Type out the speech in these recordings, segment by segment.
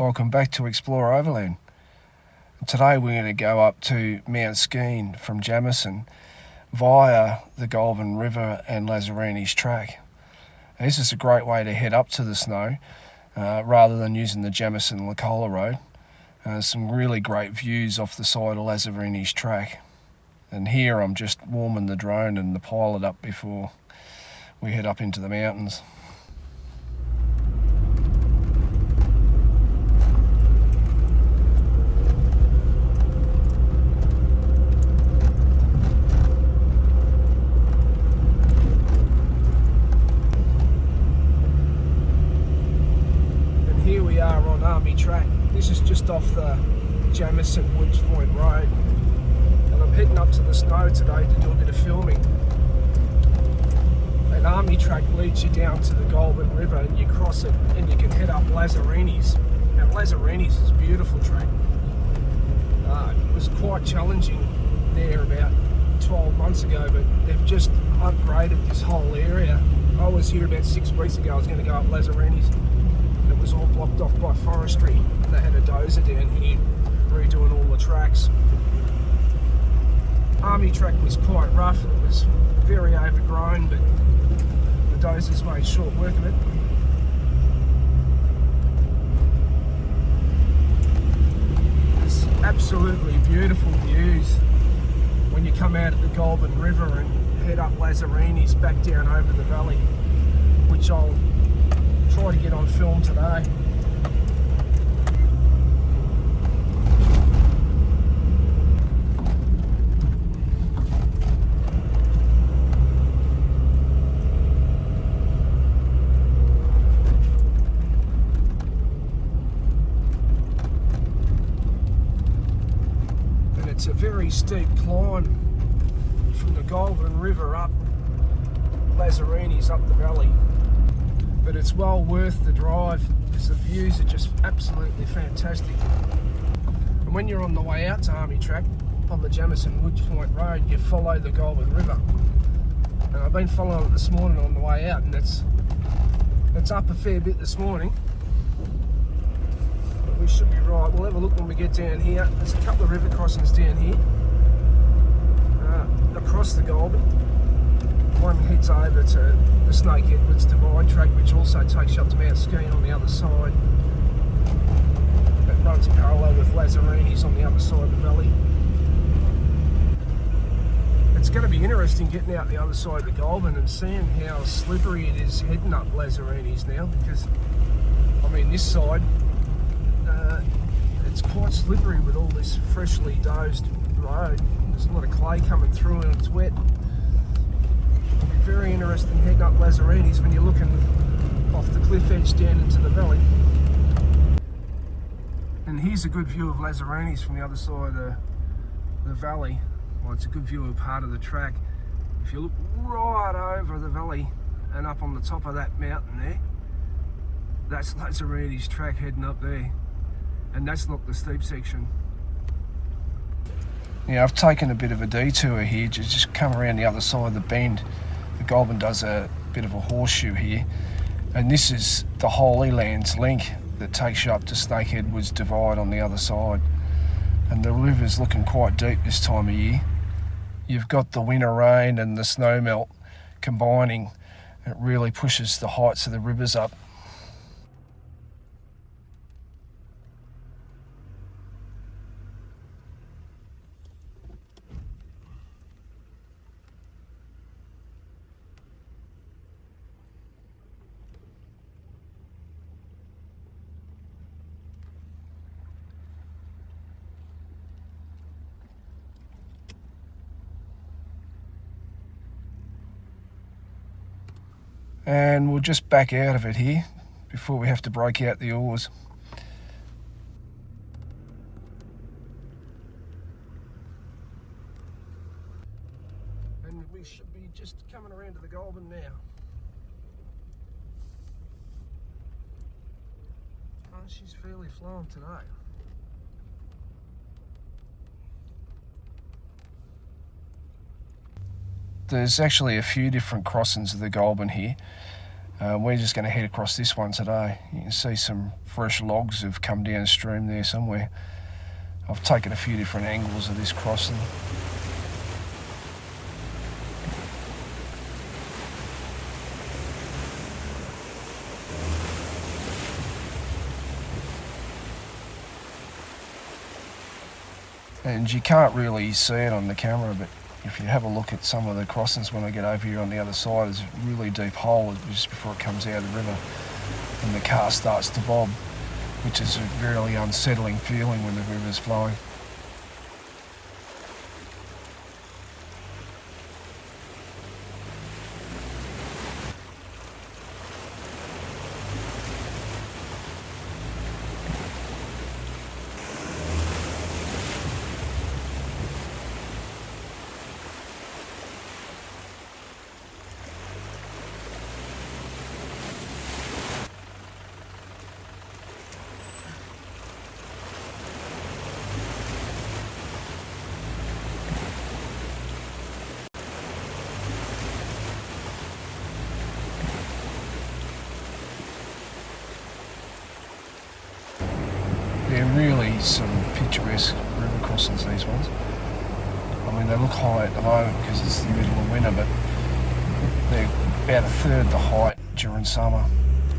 Welcome back to EXPLORE-OVERLAND. Today we're going to go up to Mount SKENE from Jamison via the Goulburn River and Lazarinis track. This is a great way to head up to the snow rather than using the Jamison-Lacola road. Some really great views off the side of Lazarinis track. And here I'm just warming the drone and the pilot up before we head up into the mountains. Army track. This is just off the Jamison Woods Point Road, and I'm heading up to the snow today to do a bit of filming. An army track leads you down to the Goulburn River and you cross it and you can head up Lazarinis. Now Lazarinis is a beautiful track. It was quite challenging there about 12 months ago, but they've just upgraded this whole area. I was here about 6 weeks ago. I was going to go up Lazarinis. It was all blocked off by forestry, and they had a dozer down here redoing all the tracks. Army track was quite rough, it was very overgrown, but the dozers made short work of it. It's absolutely beautiful views when you come out of the Goulburn River and head up Lazarinis back down over the valley, which I'll try to get on film today. And it's a very steep climb from the Goulburn River up Lazarinis up the valley. But it's well worth the drive because the views are just absolutely fantastic. And when you're on the way out to Army track on the Jamison Woods Point Road, you follow the Goulburn River. And I've been following it this morning on the way out, and it's up a fair bit this morning. But we should be right. We'll have a look when we get down here. There's a couple of river crossings down here across the Goulburn. One heads over to the Snakehead Woods Divide track, which also takes you up to Mount SKENE on the other side. It runs parallel with Lazarinis on the other side of the valley. It's going to be interesting getting out the other side of the Goulburn and seeing how slippery it is heading up Lazarinis now, because I mean this side it's quite slippery with all this freshly dozed road. There's a lot of clay coming through and it's wet. Very interesting heading up Lazarinis when you're looking off the cliff edge down into the valley. And here's a good view of Lazarinis from the other side of the valley. Well, it's a good view of part of the track. If you look right over the valley and up on the top of that mountain there, that's Lazarinis track heading up there. And that's not the steep section. Yeah, I've taken a bit of a detour here to just come around the other side of the bend. The Goulburn does a bit of a horseshoe here, and this is the Holy Lands link that takes you up to Snakehead Woods Divide on the other side. And the river's looking quite deep this time of year. You've got the winter rain and the snow melt combining. It really pushes the heights of the rivers up. And we'll just back out of it here before we have to break out the oars. And we should be just coming around to the Goulburn now. Oh, she's fairly flowing today. There's actually a few different crossings of the Goulburn here. We're just going to head across this one today. You can see some fresh logs have come downstream there somewhere. I've taken a few different angles of this crossing. And you can't really see it on the camera, but if you have a look at some of the crossings when I get over here on the other side, there's a really deep hole just before it comes out of the river and the car starts to bob, which is a really unsettling feeling when the river's flowing. They're really some picturesque river crossings, these ones. I mean, they look high at the moment because it's the middle of winter, but they're about a third the height during summer.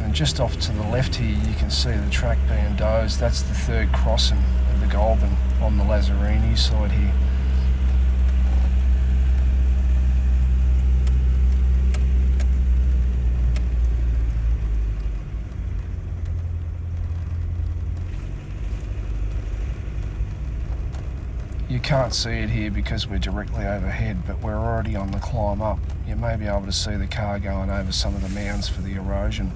And just off to the left here, you can see the track being dozed. That's the third crossing of the Goulburn on the Lazarini side here. You can't see it here because we're directly overhead, but we're already on the climb up. You may be able to see the car going over some of the mounds for the erosion.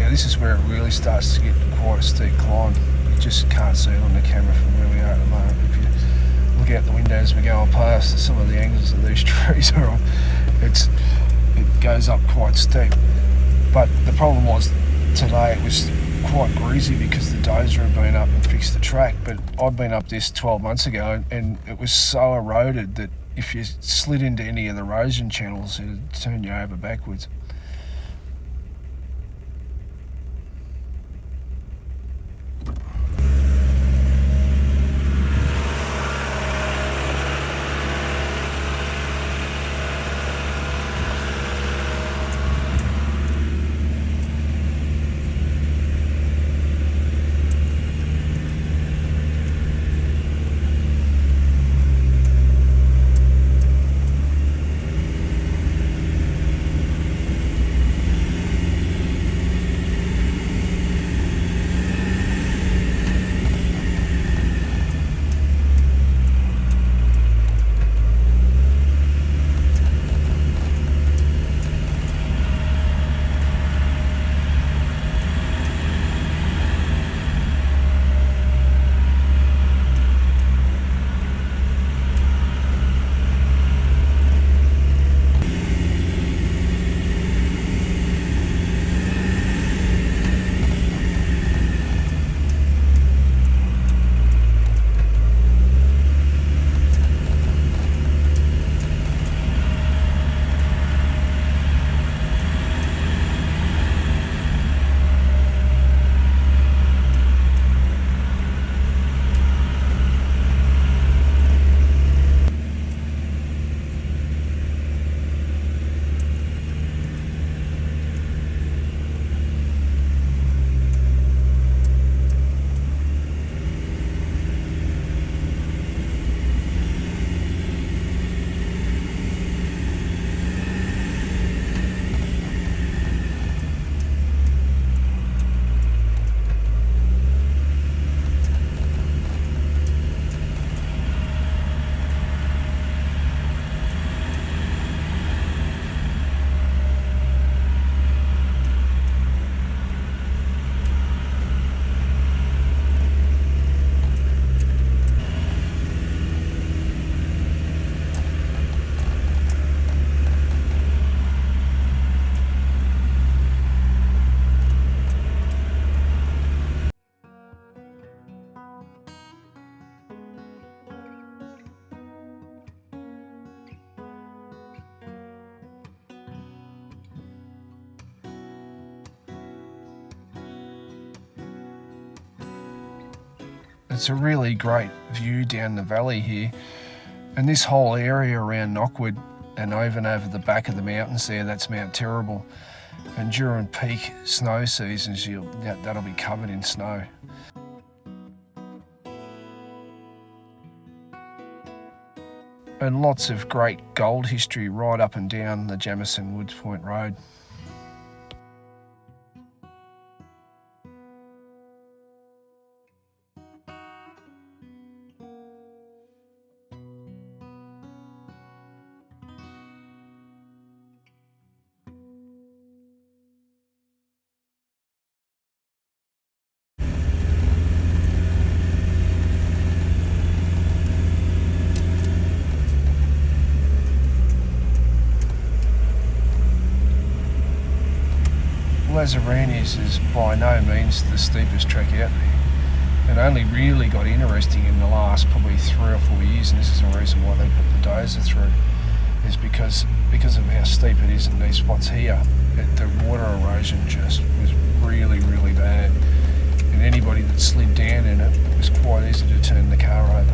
This is where it really starts to get quite a steep climb. You just can't see it on the camera from where we are at the moment. If you look out the window as we're going past, some of the angles that these trees are on, it goes up quite steep. But the problem was today it was quite greasy because the dozer had been up and fixed the track. But I'd been up this 12 months ago and it was so eroded that if you slid into any of the erosion channels, it'd turn you over backwards. It's a really great view down the valley here, and this whole area around Knockwood and even over the back of the mountains there, that's Mount Terrible. And during peak snow seasons, that'll be covered in snow. And lots of great gold history right up and down the Jamison Woods Point Road. Lazarinis is by no means the steepest trek out there. It only really got interesting in the last probably 3 or 4 years, and this is the reason why they put the dozer through, is because of how steep it is in these spots here. The water erosion just was really, really bad, and anybody that slid down in it, it was quite easy to turn the car over.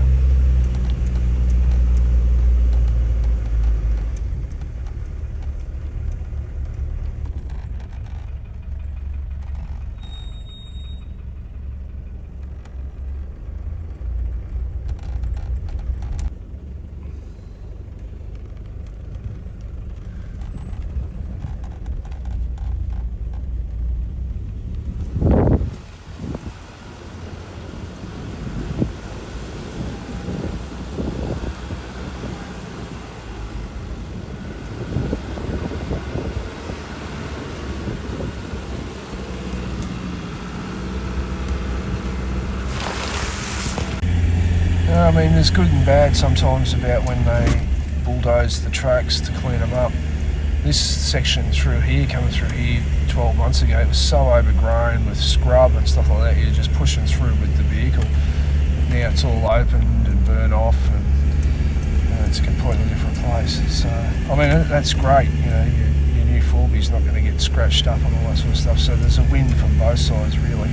I mean, there's good and bad sometimes about when they bulldoze the tracks to clean them up. This section through here, coming through here 12 months ago, it was so overgrown with scrub and stuff like that. You're just pushing through with the vehicle. Now it's all opened and burnt off, and it's a completely different place. So, I mean, that's great. You know, your new 4B's not going to get scratched up and all that sort of stuff. So there's a win from both sides, really.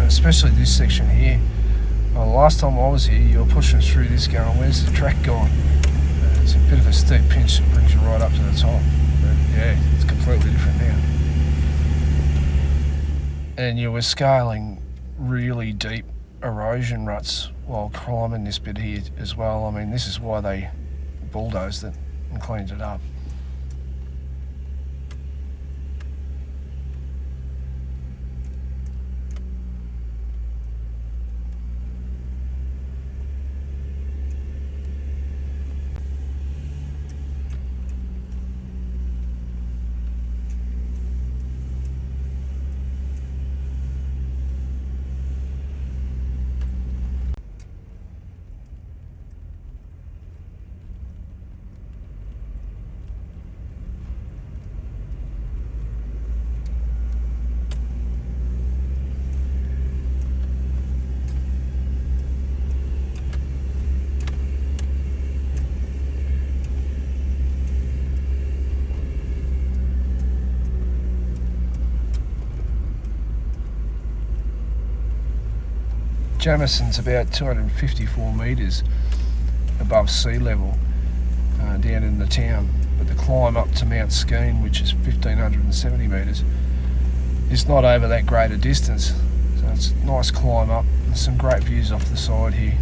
Especially this section here. Well, last time I was here, you were pushing through this going, where's the track gone? It's a bit of a steep pinch that brings you right up to the top. But yeah, it's completely different now. And you were scaling really deep erosion ruts while climbing this bit here as well. I mean, this is why they bulldozed it and cleaned it up. Jamison's about 254 metres above sea level down in the town, but the climb up to Mount SKENE, which is 1,570 metres, is not over that great a distance. So it's a nice climb up and some great views off the side here.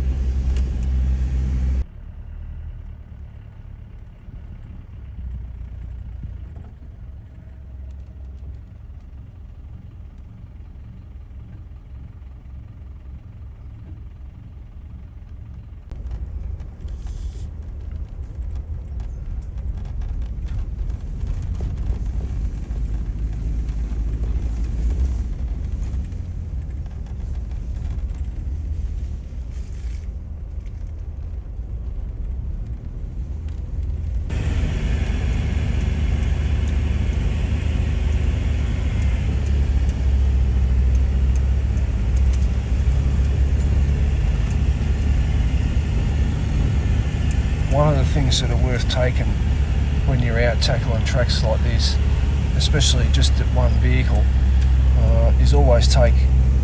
One of the things that are worth taking when you're out tackling tracks like this, especially just at one vehicle, is always take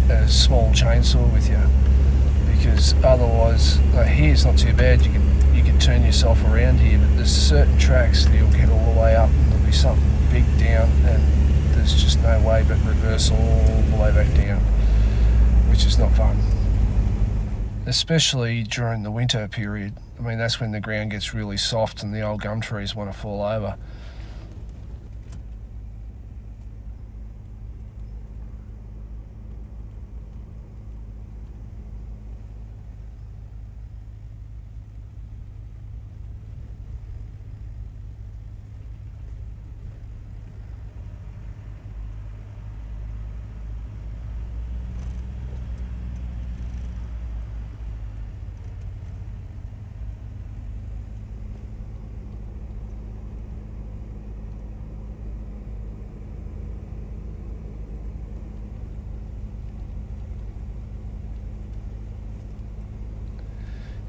a small chainsaw with you, because otherwise, here's not too bad, you can turn yourself around here, but there's certain tracks that you'll get all the way up and there'll be something big down and there's just no way but reverse all the way back down, which is not fun. Especially during the winter period. I mean, that's when the ground gets really soft and the old gum trees want to fall over.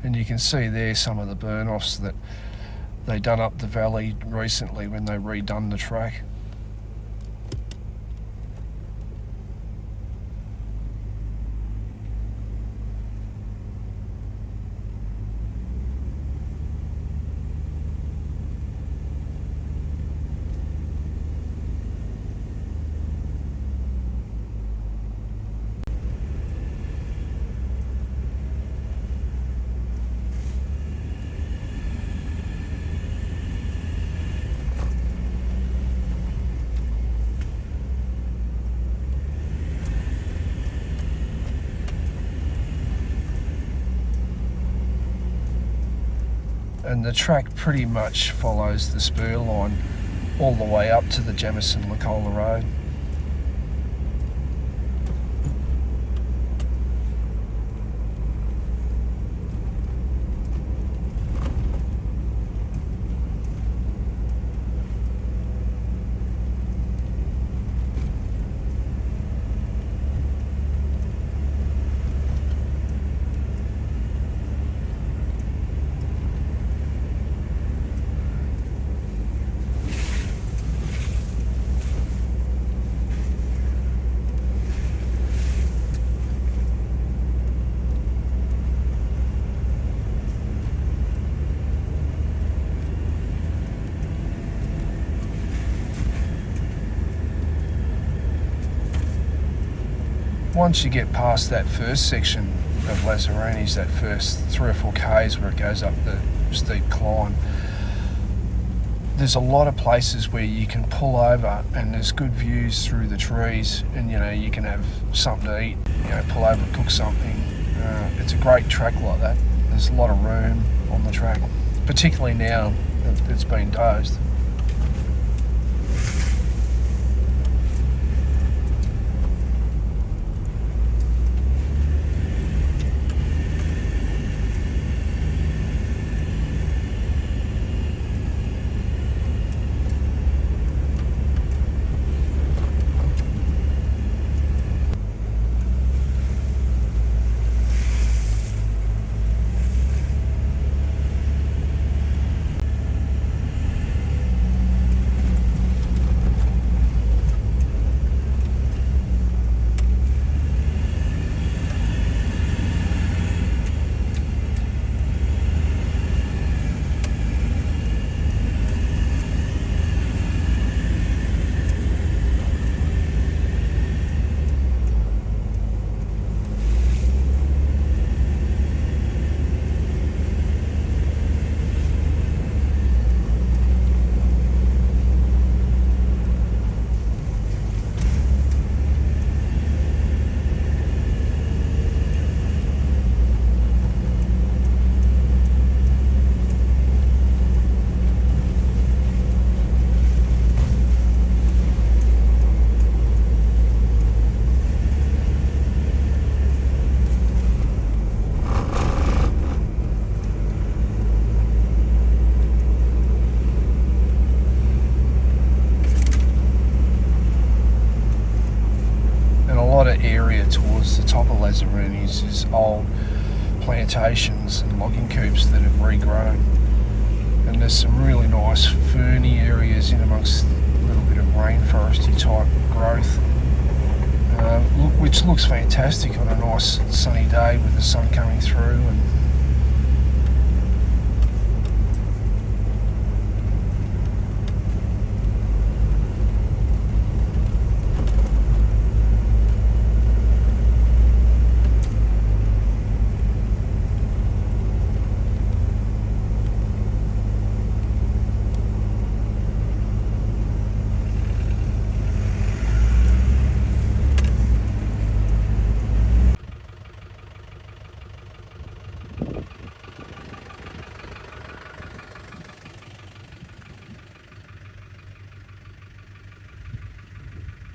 And you can see there some of the burn-offs that they done up the valley recently when they redone the track. And the track pretty much follows the spur line all the way up to the Jamison-Lacola Road. Once you get past that first section of Lazarinis, that first 3 or 4 k's where it goes up the steep climb, there's a lot of places where you can pull over and there's good views through the trees, and you can have something to eat, pull over and cook something. It's a great track like that. There's a lot of room on the track, particularly now that it's been dozed. Area towards the top of Lazarinis is old plantations and logging coops that have regrown. And there's some really nice ferny areas in amongst a little bit of rainforesty type growth, which looks fantastic on a nice sunny day with the sun coming through.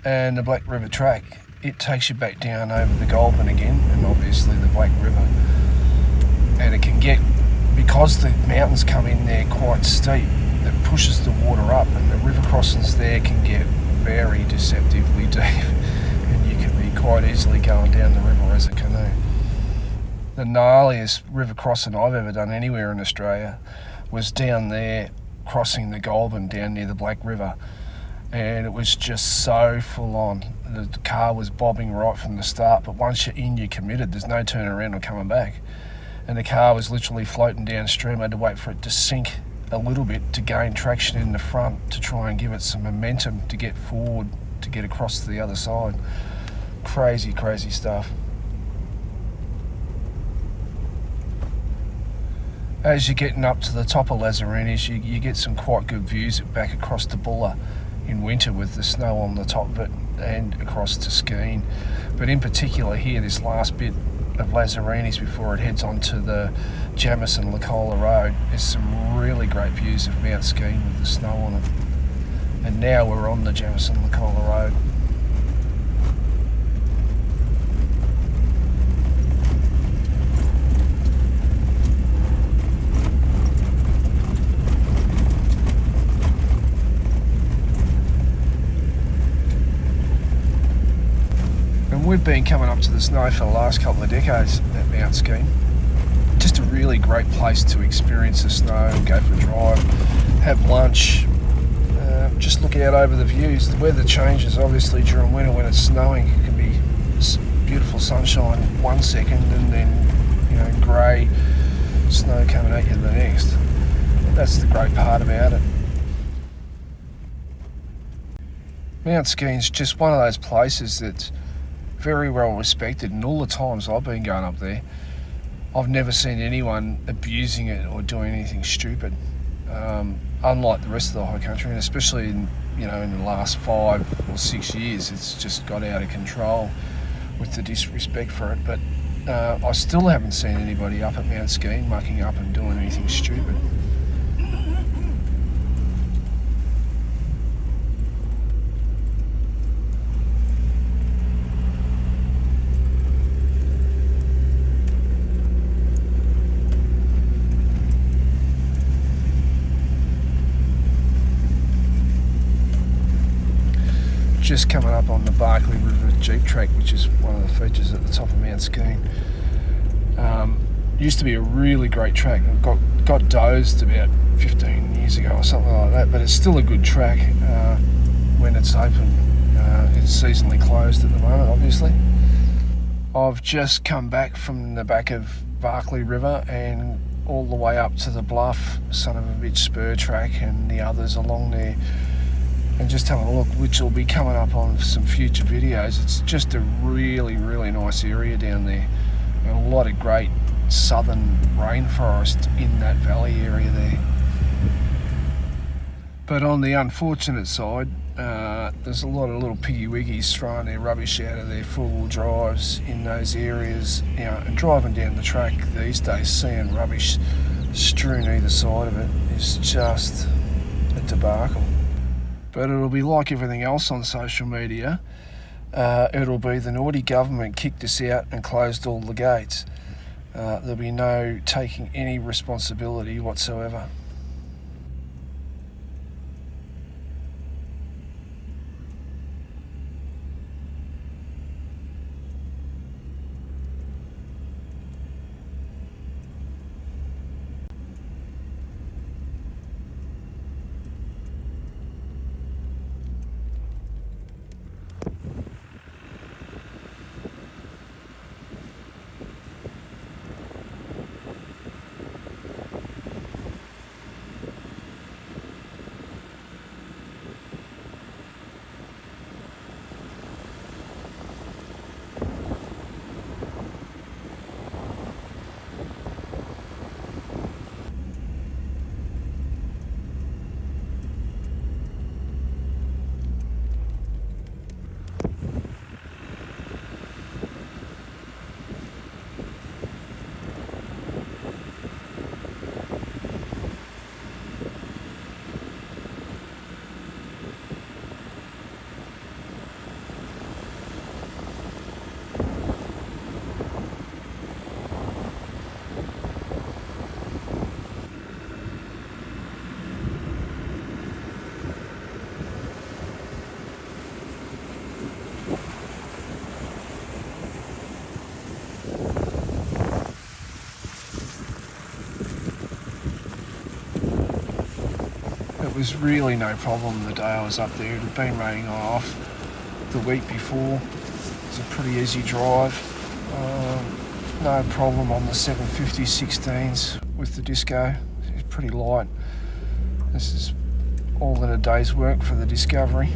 And the Black River track, it takes you back down over the Goulburn again, and obviously the Black River. And it can get, because the mountains come in there quite steep, that pushes the water up, and the river crossings there can get very deceptively deep, and you can be quite easily going down the river as a canoe. The gnarliest river crossing I've ever done anywhere in Australia was down there, crossing the Goulburn down near the Black River. And it was just so full on. The car was bobbing right from the start, but once you're in, you're committed. There's no turning around or coming back. And the car was literally floating downstream. I had to wait for it to sink a little bit to gain traction in the front to try and give it some momentum to get forward, to get across to the other side. Crazy, crazy stuff. As you're getting up to the top of Lazarinis, you get some quite good views back across to Buller in winter with the snow on the top of it, and across to SKENE. But in particular here, this last bit of Lazarinis before it heads onto the Jamison Road, there's some really great views of Mount SKENE with the snow on it. And now we're on the Jamison Road. We've been coming up to the snow for the last couple of decades at Mount SKENE. Just a really great place to experience the snow, go for a drive, have lunch, just look out over the views. The weather changes obviously during winter when it's snowing. It can be beautiful sunshine 1 second and then grey snow coming at you the next. But that's the great part about it. Mount SKENE's just one of those places that's very well respected, and all the times I've been going up there, I've never seen anyone abusing it or doing anything stupid. Unlike the rest of the high country, and especially in the last 5 or 6 years, it's just got out of control with the disrespect for it. But I still haven't seen anybody up at Mount SKENE mucking up and doing anything stupid. Just coming up on the Barkley River Jeep track, which is one of the features at the top of Mount SKENE. Used to be a really great track. It got dozed about 15 years ago or something like that, but it's still a good track when it's open. It's seasonally closed at the moment, obviously. I've just come back from the back of Barkley River and all the way up to the Bluff, son of a bitch spur track, and the others along there. And just having a look, which will be coming up on some future videos. It's just a really, really nice area down there. And a lot of great southern rainforest in that valley area there. But on the unfortunate side, there's a lot of little piggy wiggies throwing their rubbish out of their four-wheel drives in those areas. And driving down the track these days, seeing rubbish strewn either side of it is just a debacle. But it'll be like everything else on social media. It'll be the naughty government kicked us out and closed all the gates. There'll be no taking any responsibility whatsoever. was really no problem the day I was up there. It had been raining on and off the week before. It was a pretty easy drive. No problem on the 750 16s with the disco. It's pretty light. This is all in a day's work for the Discovery.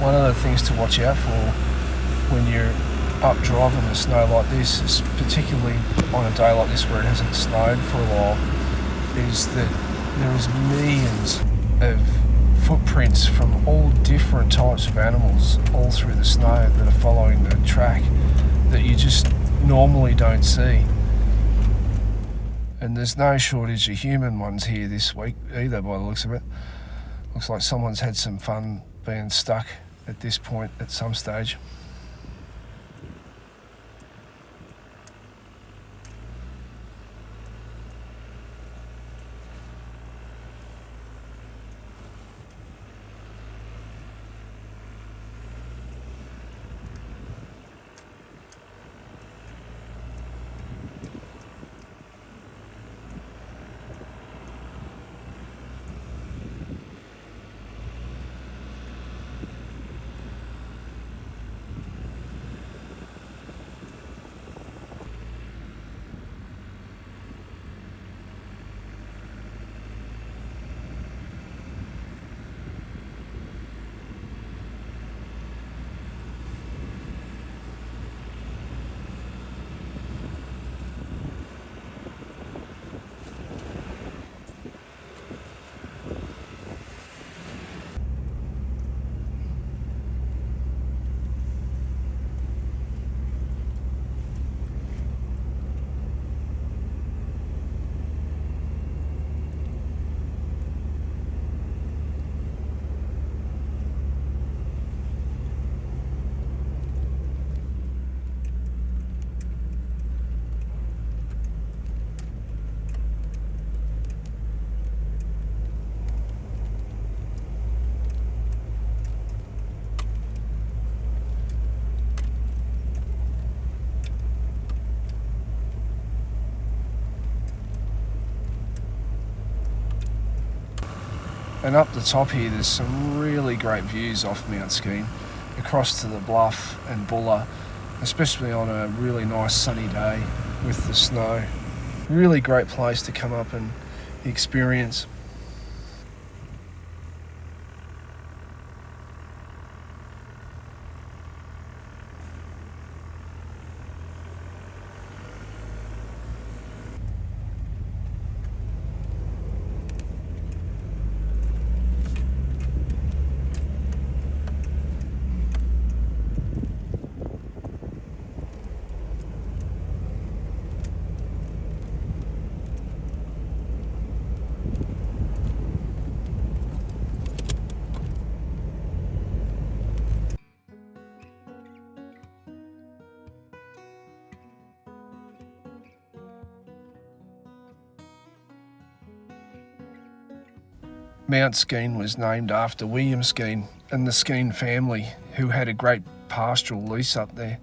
One of the things to watch out for when you're up driving the snow like this, is particularly on a day like this where it hasn't snowed for a while, is that there is millions of footprints from all different types of animals all through the snow that are following the track that you just normally don't see. And there's no shortage of human ones here this week either, by the looks of it. Looks like someone's had some fun being stuck at this point at some stage. And up the top here, there's some really great views off Mount SKENE, across to the Bluff and Buller, especially on a really nice sunny day with the snow. Really great place to come up and experience. Mount SKENE was named after William SKENE and the SKENE family, who had a great pastoral lease up there.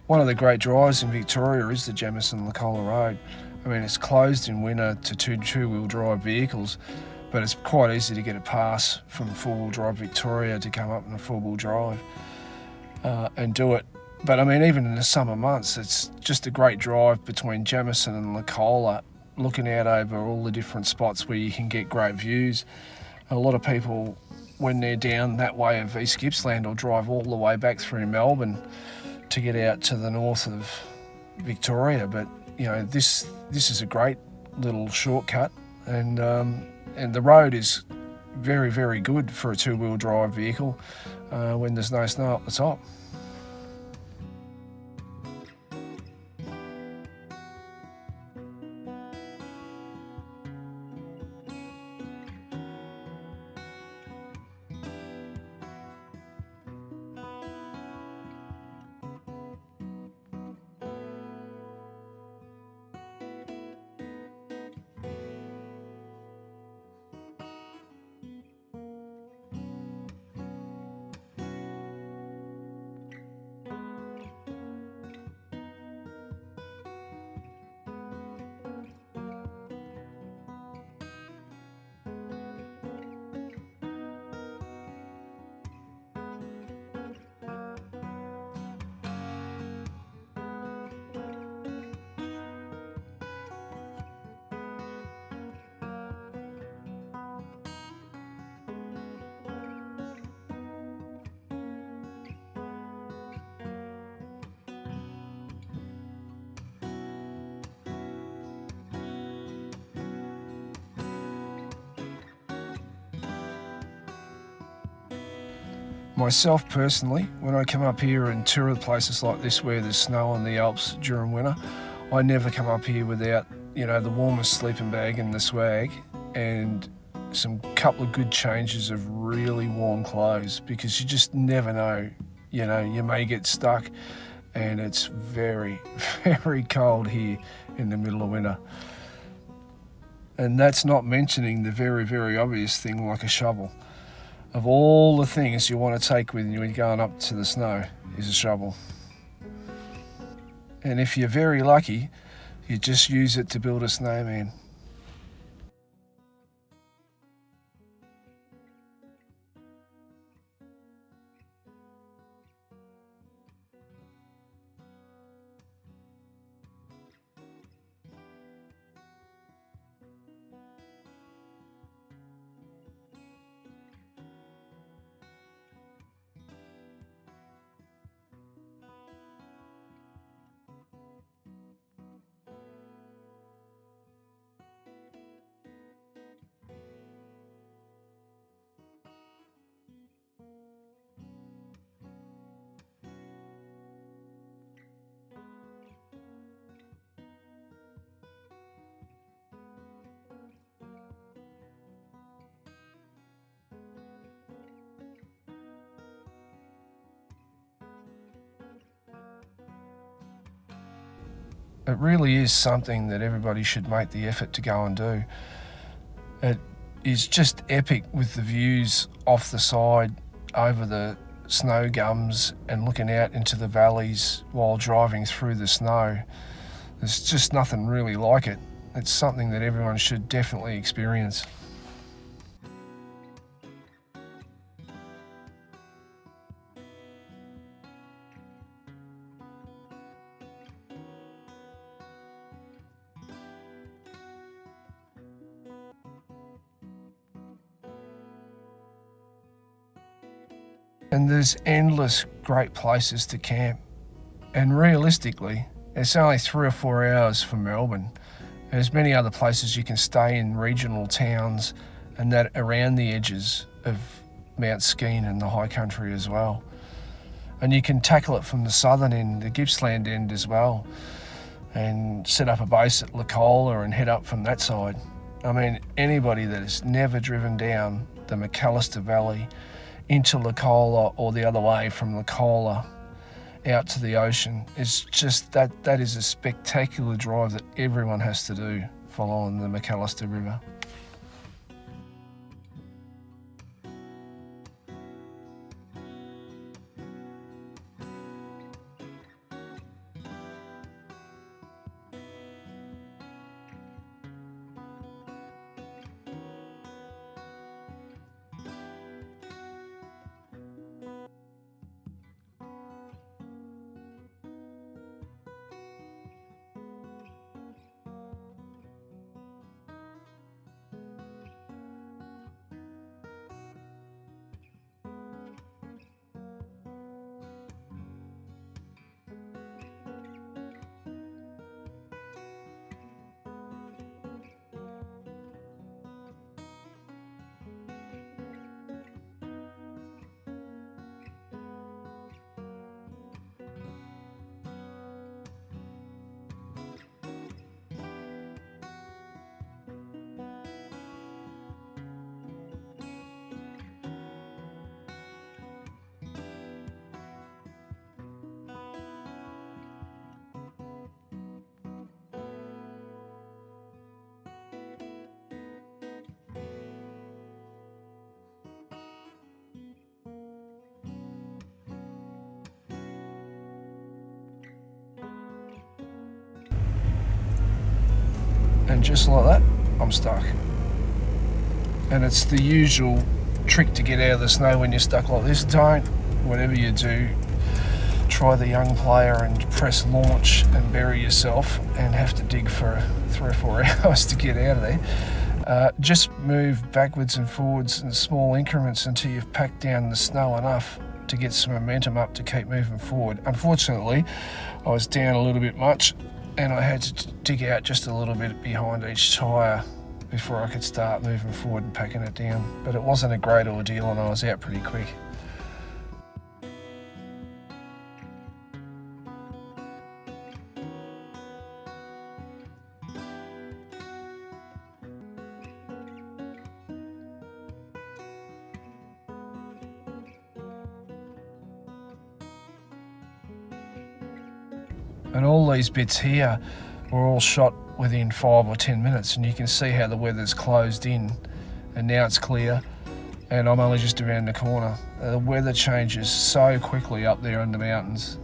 One of the great drives in Victoria is the Jamison-Lacolla Road. I mean, it's closed in winter to two-wheel drive vehicles, but it's quite easy to get a pass from four-wheel drive Victoria to come up in a four-wheel drive and do it. But I mean, even in the summer months, it's just a great drive between Jamison and Lacolla, looking out over all the different spots where you can get great views. A lot of people, when they're down that way of East Gippsland, will drive all the way back through Melbourne to get out to the north of Victoria. But you know, this is a great little shortcut, and the road is very, very good for a two-wheel drive vehicle when there's no snow up the top. Myself personally, when I come up here and tour places like this where there's snow on the Alps during winter, I never come up here without, you know, the warmest sleeping bag and the swag and some couple of good changes of really warm clothes, because you just never know, you know, you may get stuck, and it's very, very cold here in the middle of winter. And that's not mentioning the very, very obvious thing like a shovel. Of all the things you want to take with you when you're going up to the snow is a shovel. And if you're very lucky, you just use it to build a snowman. It really is something that everybody should make the effort to go and do. It is just epic with the views off the side over the snow gums and looking out into the valleys while driving through the snow. There's just nothing really like it. It's something that everyone should definitely experience. And there's endless great places to camp. And realistically, it's only 3 or 4 hours from Melbourne. There's many other places you can stay in, regional towns and that around the edges of Mount SKENE and the high country as well. And you can tackle it from the southern end, the Gippsland end as well, and set up a base at Lacolla and head up from that side. I mean, anybody that has never driven down the McAllister Valley into Lacolla or the other way from Lacolla out to the ocean, is just that is a spectacular drive that everyone has to do following the McAllister River. and just like that, I'm stuck. And it's the usual trick to get out of the snow when you're stuck like this. Don't, whatever you do, try the young player and press launch and bury yourself and have to dig for 3 or 4 hours to get out of there. Just move backwards and forwards in small increments until you've packed down the snow enough to get some momentum up to keep moving forward. Unfortunately, I was down a little bit much and I had to dig out just a little bit behind each tyre before I could start moving forward and packing it down. But it wasn't a great ordeal and I was out pretty quick. And all these bits here were all shot within 5 or 10 minutes, and you can see how the weather's closed in and now it's clear and I'm only just around the corner. The weather changes so quickly up there in the mountains.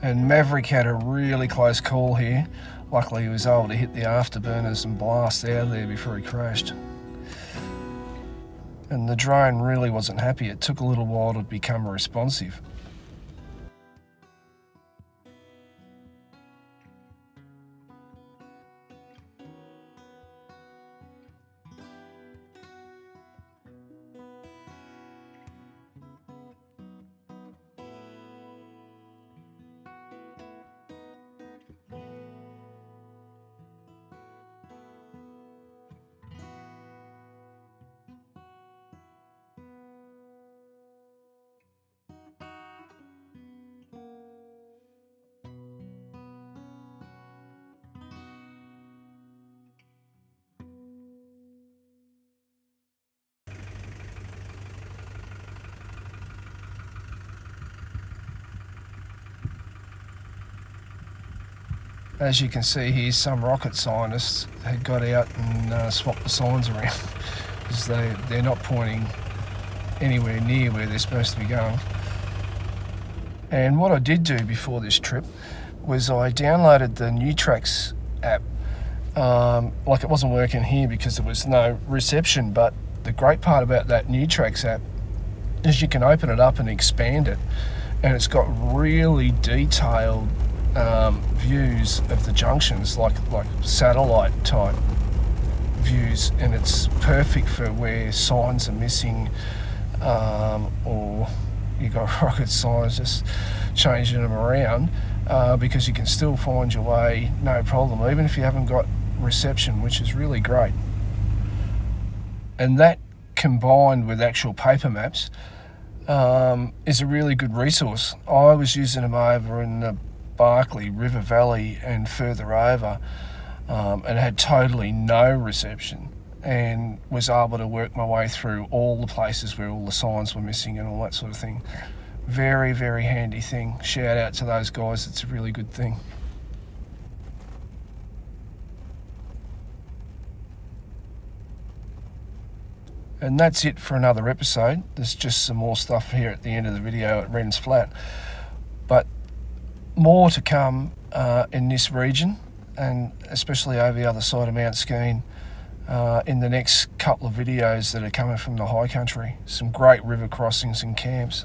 And Maverick had a really close call here. Luckily he was able to hit the afterburners and blast out of there before he crashed. And the drone really wasn't happy. It took a little while to become responsive. As you can see here, some rocket scientists had got out and swapped the signs around because they're not pointing anywhere near where they're supposed to be going. And what I did do before this trip was I downloaded the New Tracks app. Like it wasn't working here because there was no reception, but the great part about that New Tracks app is you can open it up and expand it, and it's got really detailed views of the junctions, like satellite type views, and it's perfect for where signs are missing, or you got rocket scientists changing them around, because you can still find your way no problem, even if you haven't got reception, which is really great. And that combined with actual paper maps is a really good resource. I was using them over in the Barkly River Valley and further over, and had totally no reception, and was able to work my way through all the places where all the signs were missing and all that sort of thing. Very, very handy thing. Shout out to those guys, it's a really good thing. And that's it for another episode. There's just some more stuff here at the end of the video at Wren's Flat, but more to come in this region, and especially over the other side of Mount SKENE, in the next couple of videos that are coming from the high country. Some great river crossings and camps.